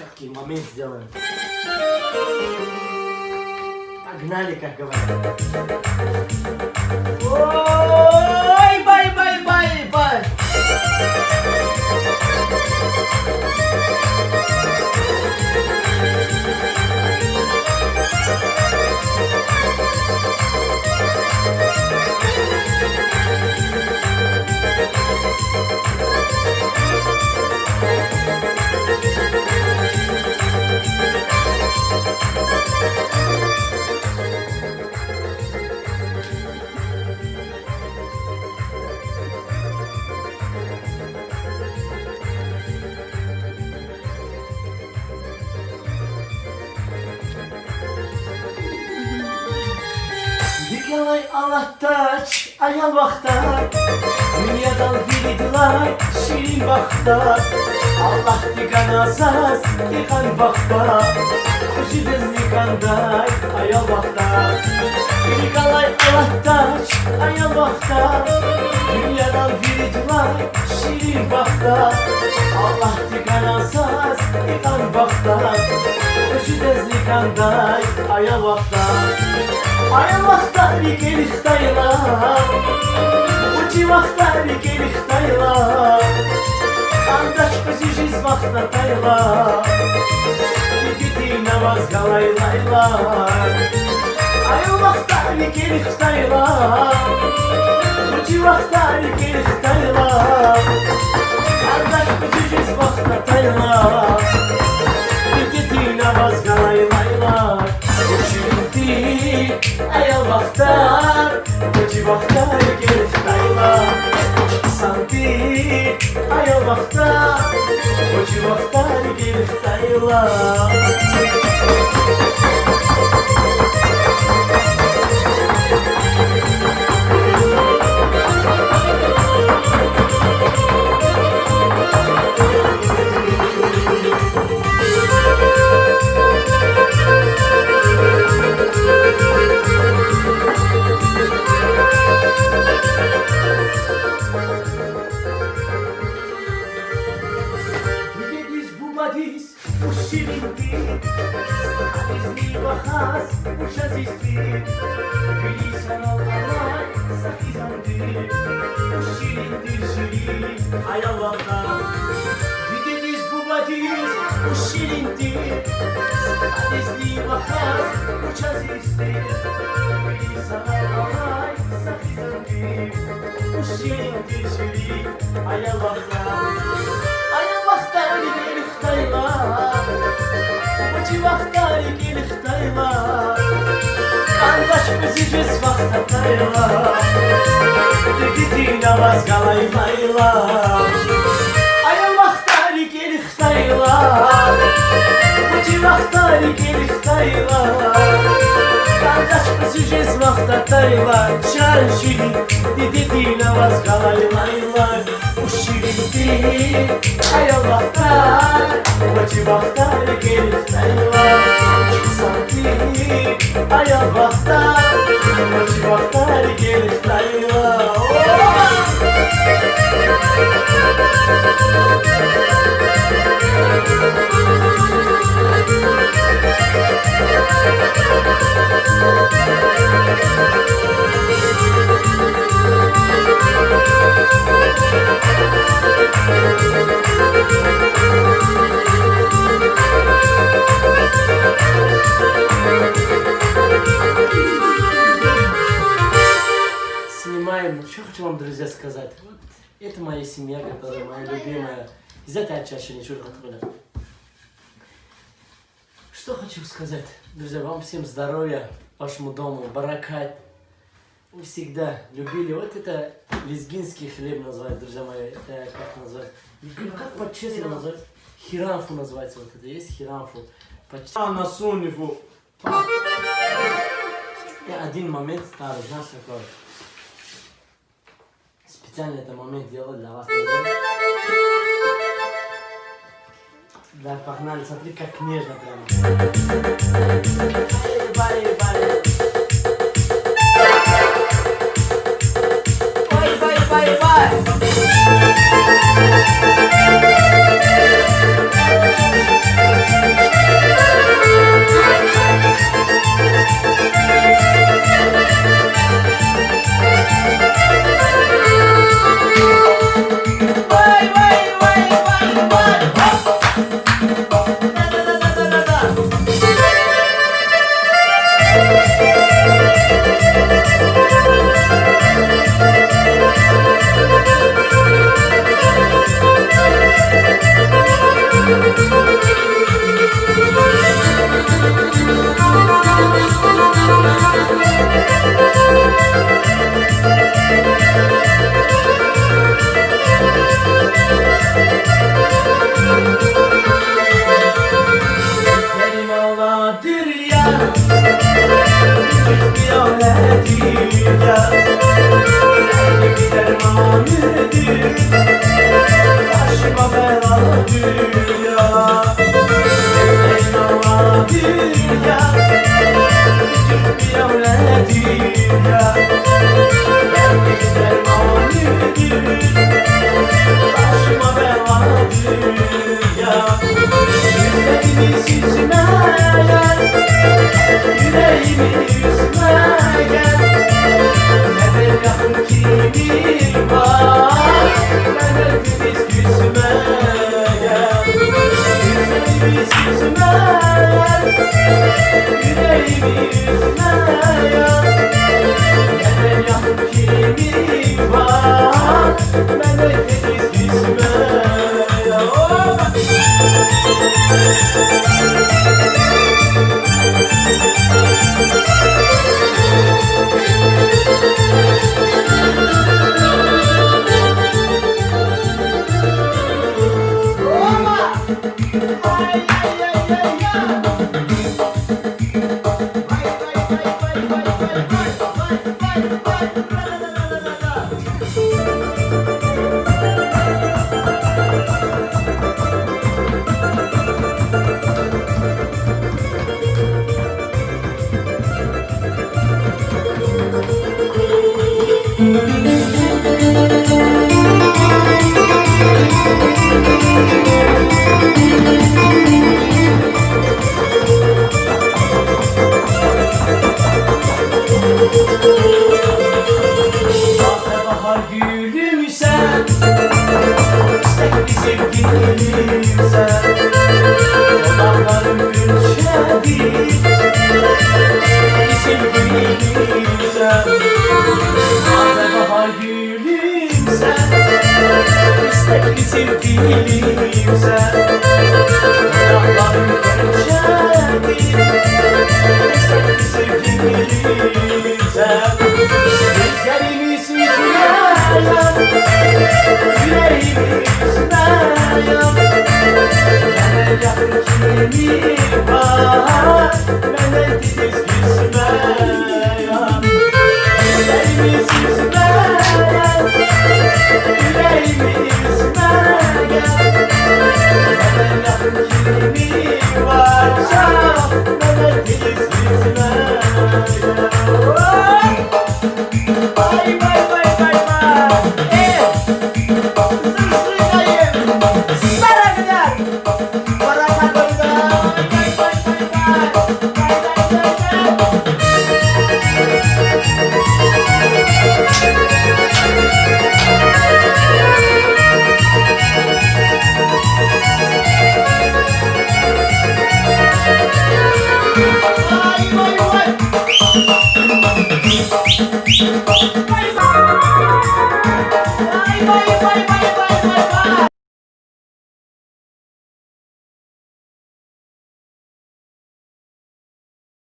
четкий момент сделаем. Погнали, как говорят. Ой, бай. Yalay Allah'taç, ayal vakta Dünyadan biridiler, şirin vakta Allah digan asas, digan vakta Kuşu dizlikanday, ayal vakta Yalay Allah'taç, ayal vakta Dünyadan biridiler, şirin vakta Allah digan asas, digan vakta Kuşu dizlikanday, ayal vakta Ayal vakta bir xtayla Uçi vakta bir xtayla Kandaş kızı jiz vakta tayla Dikiti namaz galaylayla Ayal vakta bir xtayla Uçi vakta bir xtayla Kandaş kızı jiz vakta tayla Dikiti namaz galaylayla Uçi ayal vaktar, uçi vaktar geliştayla Santi ayal vaktar, uçi vaktar geliştayla Ayal vakta Gidiniz bu badiz Bu şirindir Sadizli vakas Uçaz istir Beni sana alay Sakizandir Bu şirindir şirin Ayal vakta Ayal vakta Ligel xtayla Uçi vakta Ligel xtayla Kandaş bizi jiz vakta tayla Dikiti namaz galaylayla Ayal vakta Ligel xtayla Uçi vakta Ligel xtayla Kandaş bizi jiz vakta tayla Şan şirin Dikiti namaz galaylayla Bu şirindir Ayal vakta Uçi vakta Ligel xtayla Santi ayal vakta Uçi vakta Ligel xtayla Снимаем, что хочу вам, друзья, сказать. Вот это моя семья, которая моя любимая. Из этой чаши ничего не отходит. Что хочу сказать, друзья, вам всем здоровья, вашему дому, баракат. Вы всегда любили. Вот это лезгинский хлеб называют, друзья мои. Это как назвать? Как по-честному назвать? Хирамфу называется. Вот это есть хирамфу. На сунифу. И один момент старый, знаешь какой? Специально этот момент делал для вас. Да, погнали, смотри, как нежно прямо. Бай-бай. Bye. zamanıdır, başıma bela dünya. Gözlerin ama dünya, küçük bir avle dünya. Derdim dermanıdır, başıma bela dünya. Yüzlerimi süzme gel, yüreğimi üzme gel. Neden yakın kimim var, ben öldüm küsme gel. Yüzlerimi süzme gel, yüreğimi üzme gel. Neden yakın kimim var, ben öldüm küsme gel. Bahar gülüm sen, istekli sevgilim sen. Olanların gülşedir, istekli sevgilim sen. Bahar gülüm sen, istekli sevgilim sen. Olanların gülşedir, istekli sevgilim sen. Gözlerimi süzme yap, yüreğimi üzme yap. Bana yakın kimim var, ben de